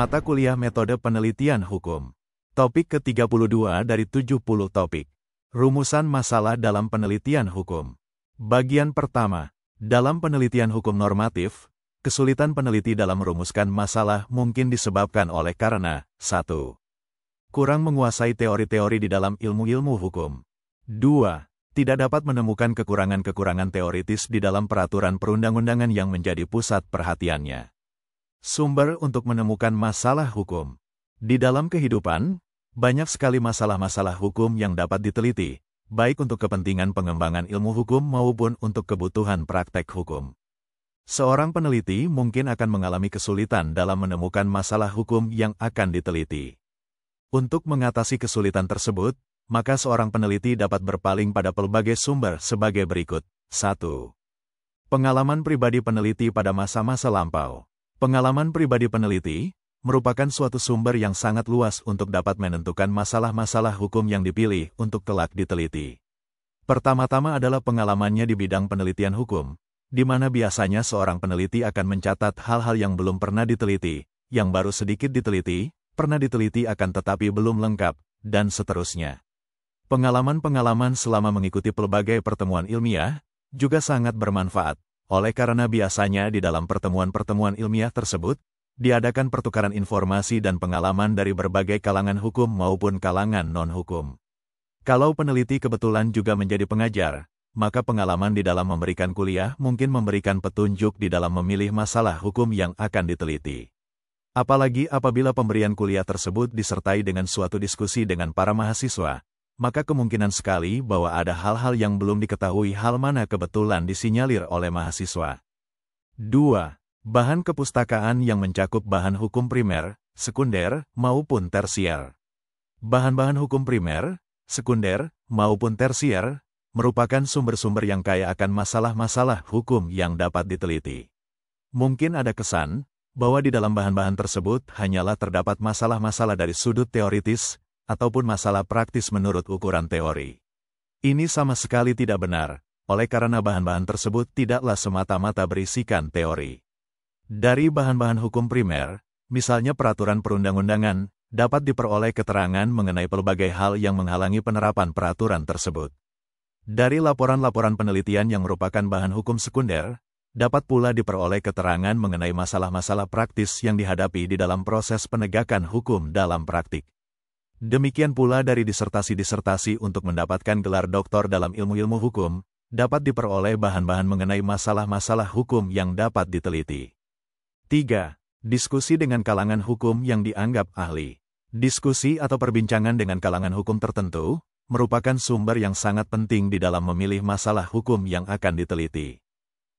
Mata kuliah metode penelitian hukum. Topik ke-32 dari 70 topik. Rumusan masalah dalam penelitian hukum. Bagian pertama. Dalam penelitian hukum normatif, kesulitan peneliti dalam merumuskan masalah mungkin disebabkan oleh karena 1. Kurang menguasai teori-teori di dalam ilmu-ilmu hukum. 2. Tidak dapat menemukan kekurangan-kekurangan teoritis di dalam peraturan perundang-undangan yang menjadi pusat perhatiannya. Sumber untuk menemukan masalah hukum. Di dalam kehidupan, banyak sekali masalah-masalah hukum yang dapat diteliti, baik untuk kepentingan pengembangan ilmu hukum maupun untuk kebutuhan praktek hukum. Seorang peneliti mungkin akan mengalami kesulitan dalam menemukan masalah hukum yang akan diteliti. Untuk mengatasi kesulitan tersebut, maka seorang peneliti dapat berpaling pada pelbagai sumber sebagai berikut. 1. Pengalaman pribadi peneliti pada masa-masa lampau. Pengalaman pribadi peneliti merupakan suatu sumber yang sangat luas untuk dapat menentukan masalah-masalah hukum yang dipilih untuk kelak diteliti. Pertama-tama adalah pengalamannya di bidang penelitian hukum, di mana biasanya seorang peneliti akan mencatat hal-hal yang belum pernah diteliti, yang baru sedikit diteliti, pernah diteliti akan tetapi belum lengkap, dan seterusnya. Pengalaman-pengalaman selama mengikuti pelbagai pertemuan ilmiah juga sangat bermanfaat, oleh karena biasanya di dalam pertemuan-pertemuan ilmiah tersebut, diadakan pertukaran informasi dan pengalaman dari berbagai kalangan hukum maupun kalangan non-hukum. Kalau peneliti kebetulan juga menjadi pengajar, maka pengalaman di dalam memberikan kuliah mungkin memberikan petunjuk di dalam memilih masalah hukum yang akan diteliti. Apalagi apabila pemberian kuliah tersebut disertai dengan suatu diskusi dengan para mahasiswa, maka kemungkinan sekali bahwa ada hal-hal yang belum diketahui hal mana kebetulan disinyalir oleh mahasiswa. 2. Bahan kepustakaan yang mencakup bahan hukum primer, sekunder, maupun tersier. Bahan-bahan hukum primer, sekunder, maupun tersier merupakan sumber-sumber yang kaya akan masalah-masalah hukum yang dapat diteliti. Mungkin ada kesan bahwa di dalam bahan-bahan tersebut hanyalah terdapat masalah-masalah dari sudut teoritis, ataupun masalah praktis menurut ukuran teori. Ini sama sekali tidak benar, oleh karena bahan-bahan tersebut tidaklah semata-mata berisikan teori. Dari bahan-bahan hukum primer, misalnya peraturan perundang-undangan, dapat diperoleh keterangan mengenai pelbagai hal yang menghalangi penerapan peraturan tersebut. Dari laporan-laporan penelitian yang merupakan bahan hukum sekunder, dapat pula diperoleh keterangan mengenai masalah-masalah praktis yang dihadapi di dalam proses penegakan hukum dalam praktik. Demikian pula dari disertasi-disertasi untuk mendapatkan gelar doktor dalam ilmu-ilmu hukum, dapat diperoleh bahan-bahan mengenai masalah-masalah hukum yang dapat diteliti. 3. Diskusi dengan kalangan hukum yang dianggap ahli. Diskusi atau perbincangan dengan kalangan hukum tertentu merupakan sumber yang sangat penting di dalam memilih masalah hukum yang akan diteliti.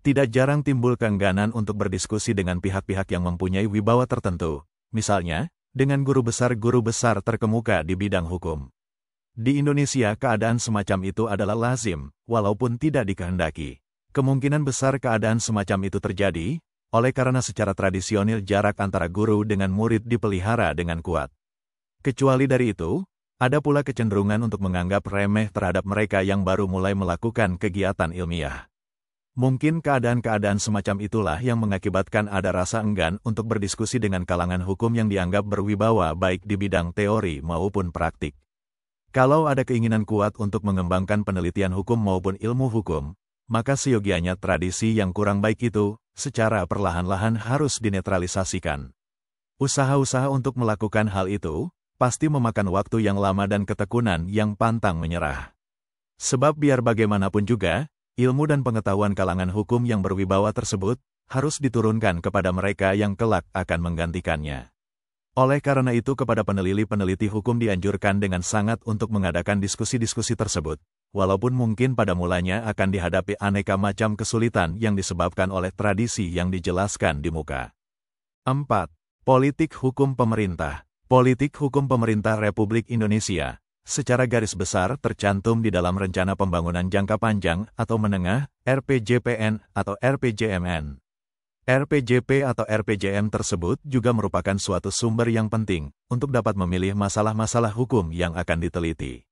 Tidak jarang timbul keengganan untuk berdiskusi dengan pihak-pihak yang mempunyai wibawa tertentu, misalnya dengan guru besar terkemuka di bidang hukum. Di Indonesia keadaan semacam itu adalah lazim, walaupun tidak dikehendaki. Kemungkinan besar keadaan semacam itu terjadi, oleh karena secara tradisional jarak antara guru dengan murid dipelihara dengan kuat. Kecuali dari itu, ada pula kecenderungan untuk menganggap remeh terhadap mereka yang baru mulai melakukan kegiatan ilmiah. Mungkin keadaan-keadaan semacam itulah yang mengakibatkan ada rasa enggan untuk berdiskusi dengan kalangan hukum yang dianggap berwibawa baik di bidang teori maupun praktik. Kalau ada keinginan kuat untuk mengembangkan penelitian hukum maupun ilmu hukum, maka seyogianya tradisi yang kurang baik itu, secara perlahan-lahan harus dinetralisasikan. Usaha-usaha untuk melakukan hal itu, pasti memakan waktu yang lama dan ketekunan yang pantang menyerah. Sebab biar bagaimanapun juga, ilmu dan pengetahuan kalangan hukum yang berwibawa tersebut harus diturunkan kepada mereka yang kelak akan menggantikannya. Oleh karena itu kepada peneliti-peneliti hukum dianjurkan dengan sangat untuk mengadakan diskusi-diskusi tersebut, walaupun mungkin pada mulanya akan dihadapi aneka macam kesulitan yang disebabkan oleh tradisi yang dijelaskan di muka. 4. Politik hukum pemerintah. Politik hukum pemerintah Republik Indonesia secara garis besar tercantum di dalam Rencana Pembangunan Jangka Panjang atau Menengah, RPJPN atau RPJMN. RPJP atau RPJM tersebut juga merupakan suatu sumber yang penting untuk dapat memilih masalah-masalah hukum yang akan diteliti.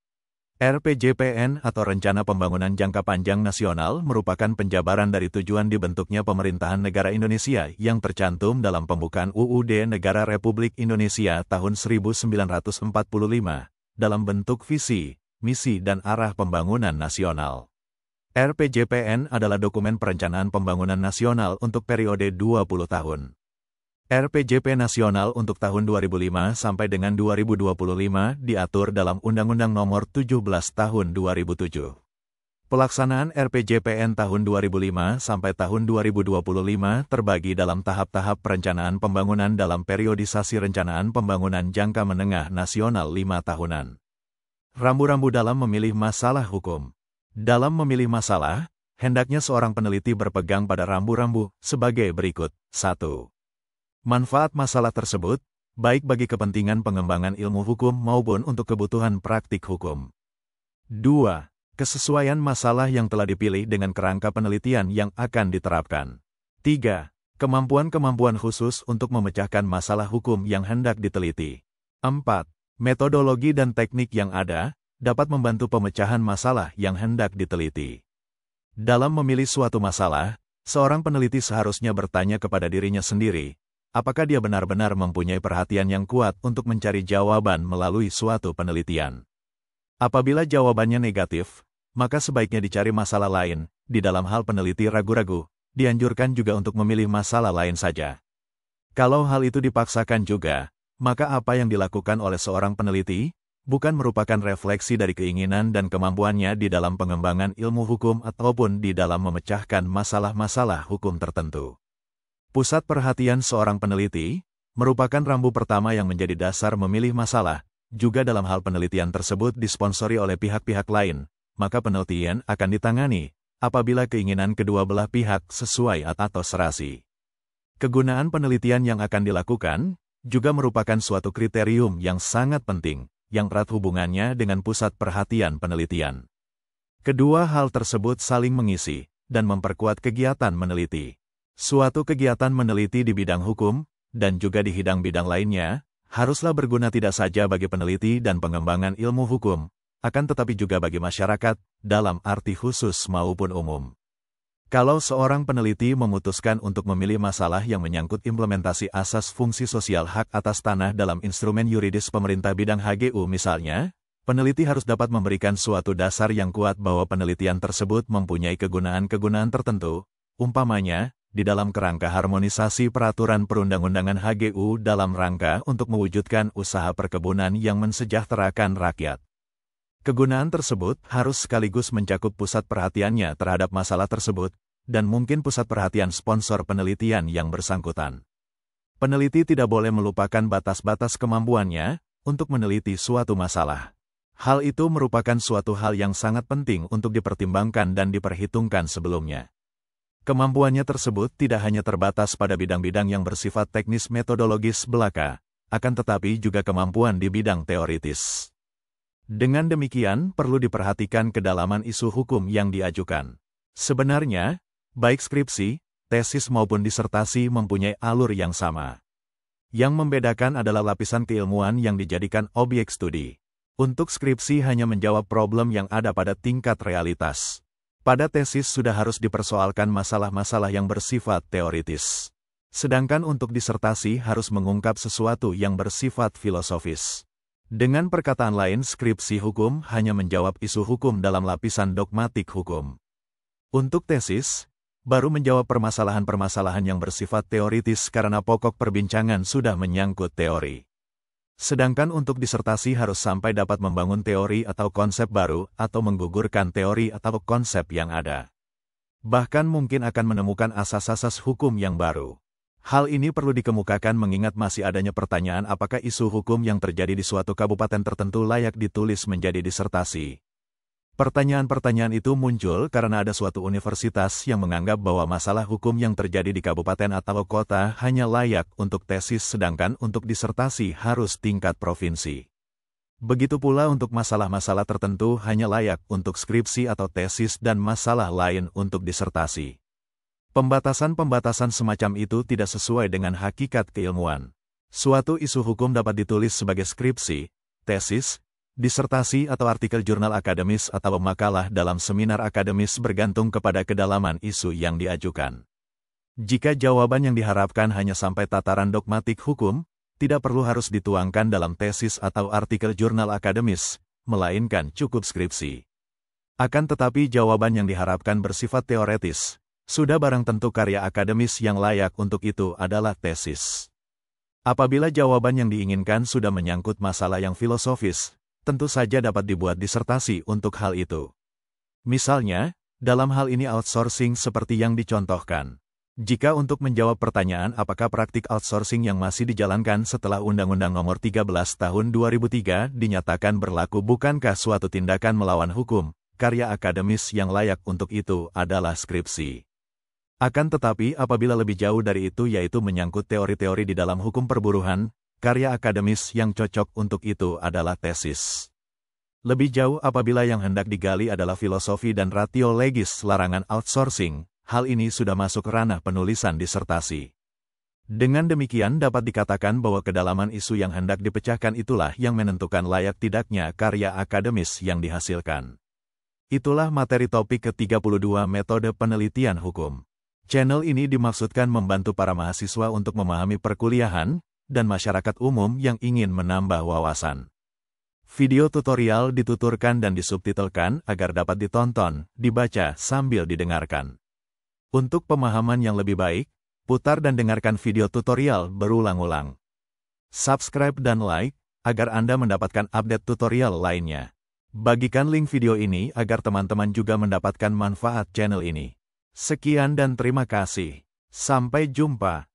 RPJPN atau Rencana Pembangunan Jangka Panjang Nasional merupakan penjabaran dari tujuan dibentuknya pemerintahan negara Indonesia yang tercantum dalam pembukaan UUD Negara Republik Indonesia tahun 1945 dalam bentuk visi, misi dan arah pembangunan nasional. RPJPN adalah dokumen perencanaan pembangunan nasional untuk periode 20 tahun. RPJP Nasional untuk tahun 2005 sampai dengan 2025 diatur dalam Undang-Undang Nomor 17 Tahun 2007. Pelaksanaan RPJPN tahun 2005 sampai tahun 2025 terbagi dalam tahap-tahap perencanaan pembangunan dalam periodisasi rencanaan pembangunan jangka menengah nasional 5 tahunan. Rambu-rambu dalam memilih masalah hukum. Dalam memilih masalah, hendaknya seorang peneliti berpegang pada rambu-rambu sebagai berikut. 1. Manfaat masalah tersebut, baik bagi kepentingan pengembangan ilmu hukum maupun untuk kebutuhan praktik hukum. 2. Kesesuaian masalah yang telah dipilih dengan kerangka penelitian yang akan diterapkan. 3. Kemampuan-kemampuan khusus untuk memecahkan masalah hukum yang hendak diteliti. 4. Metodologi dan teknik yang ada, dapat membantu pemecahan masalah yang hendak diteliti. Dalam memilih suatu masalah, seorang peneliti seharusnya bertanya kepada dirinya sendiri, apakah dia benar-benar mempunyai perhatian yang kuat untuk mencari jawaban melalui suatu penelitian? Apabila jawabannya negatif, maka sebaiknya dicari masalah lain. Di dalam hal peneliti ragu-ragu, dianjurkan juga untuk memilih masalah lain saja. Kalau hal itu dipaksakan juga, maka apa yang dilakukan oleh seorang peneliti bukan merupakan refleksi dari keinginan dan kemampuannya di dalam pengembangan ilmu hukum ataupun di dalam memecahkan masalah-masalah hukum tertentu. Pusat perhatian seorang peneliti merupakan rambu pertama yang menjadi dasar memilih masalah. Juga dalam hal penelitian tersebut disponsori oleh pihak-pihak lain, maka penelitian akan ditangani apabila keinginan kedua belah pihak sesuai atau serasi. Kegunaan penelitian yang akan dilakukan juga merupakan suatu kriterium yang sangat penting, yang erat hubungannya dengan pusat perhatian penelitian. Kedua hal tersebut saling mengisi dan memperkuat kegiatan meneliti. Suatu kegiatan meneliti di bidang hukum, dan juga di bidang-bidang lainnya, haruslah berguna tidak saja bagi peneliti dan pengembangan ilmu hukum, akan tetapi juga bagi masyarakat, dalam arti khusus maupun umum. Kalau seorang peneliti memutuskan untuk memilih masalah yang menyangkut implementasi asas fungsi sosial hak atas tanah dalam instrumen yuridis pemerintah bidang HGU misalnya, peneliti harus dapat memberikan suatu dasar yang kuat bahwa penelitian tersebut mempunyai kegunaan-kegunaan tertentu, umpamanya, di dalam kerangka harmonisasi peraturan perundang-undangan HGU dalam rangka untuk mewujudkan usaha perkebunan yang mensejahterakan rakyat. Kegunaan tersebut harus sekaligus mencakup pusat perhatiannya terhadap masalah tersebut, dan mungkin pusat perhatian sponsor penelitian yang bersangkutan. Peneliti tidak boleh melupakan batas-batas kemampuannya untuk meneliti suatu masalah. Hal itu merupakan suatu hal yang sangat penting untuk dipertimbangkan dan diperhitungkan sebelumnya. Kemampuannya tersebut tidak hanya terbatas pada bidang-bidang yang bersifat teknis metodologis belaka, akan tetapi juga kemampuan di bidang teoritis. Dengan demikian, perlu diperhatikan kedalaman isu hukum yang diajukan. Sebenarnya, baik skripsi, tesis maupun disertasi mempunyai alur yang sama. Yang membedakan adalah lapisan keilmuan yang dijadikan objek studi. Untuk skripsi hanya menjawab problem yang ada pada tingkat realitas. Pada tesis sudah harus dipersoalkan masalah-masalah yang bersifat teoritis. Sedangkan untuk disertasi harus mengungkap sesuatu yang bersifat filosofis. Dengan perkataan lain, skripsi hukum hanya menjawab isu hukum dalam lapisan dogmatik hukum. Untuk tesis, baru menjawab permasalahan-permasalahan yang bersifat teoritis karena pokok perbincangan sudah menyangkut teori. Sedangkan untuk disertasi harus sampai dapat membangun teori atau konsep baru atau menggugurkan teori atau konsep yang ada. Bahkan mungkin akan menemukan asas-asas hukum yang baru. Hal ini perlu dikemukakan mengingat masih adanya pertanyaan apakah isu hukum yang terjadi di suatu kabupaten tertentu layak ditulis menjadi disertasi. Pertanyaan-pertanyaan itu muncul karena ada suatu universitas yang menganggap bahwa masalah hukum yang terjadi di kabupaten atau kota hanya layak untuk tesis sedangkan untuk disertasi harus tingkat provinsi. Begitu pula untuk masalah-masalah tertentu hanya layak untuk skripsi atau tesis dan masalah lain untuk disertasi. Pembatasan-pembatasan semacam itu tidak sesuai dengan hakikat keilmuan. Suatu isu hukum dapat ditulis sebagai skripsi, tesis, Disertasi atau artikel jurnal akademis atau makalah dalam seminar akademis bergantung kepada kedalaman isu yang diajukan. Jika jawaban yang diharapkan hanya sampai tataran dogmatik hukum, tidak perlu harus dituangkan dalam tesis atau artikel jurnal akademis, melainkan cukup skripsi. Akan tetapi jawaban yang diharapkan bersifat teoretis, sudah barang tentu karya akademis yang layak untuk itu adalah tesis. Apabila jawaban yang diinginkan sudah menyangkut masalah yang filosofis, tentu saja dapat dibuat disertasi untuk hal itu. Misalnya, dalam hal ini outsourcing seperti yang dicontohkan. Jika untuk menjawab pertanyaan apakah praktik outsourcing yang masih dijalankan setelah Undang-Undang Nomor 13 Tahun 2003 dinyatakan berlaku bukankah suatu tindakan melawan hukum, karya akademis yang layak untuk itu adalah skripsi. Akan tetapi apabila lebih jauh dari itu yaitu menyangkut teori-teori di dalam hukum perburuhan, karya akademis yang cocok untuk itu adalah tesis. Lebih jauh apabila yang hendak digali adalah filosofi dan ratio legis larangan outsourcing, hal ini sudah masuk ranah penulisan disertasi. Dengan demikian dapat dikatakan bahwa kedalaman isu yang hendak dipecahkan itulah yang menentukan layak tidaknya karya akademis yang dihasilkan. Itulah materi topik ke-32 metode penelitian hukum. Channel ini dimaksudkan membantu para mahasiswa untuk memahami perkuliahan, dan masyarakat umum yang ingin menambah wawasan. Video tutorial dituturkan dan disubtitelkan agar dapat ditonton, dibaca sambil didengarkan. Untuk pemahaman yang lebih baik, putar dan dengarkan video tutorial berulang-ulang. Subscribe dan like, agar Anda mendapatkan update tutorial lainnya. Bagikan link video ini agar teman-teman juga mendapatkan manfaat channel ini. Sekian dan terima kasih. Sampai jumpa.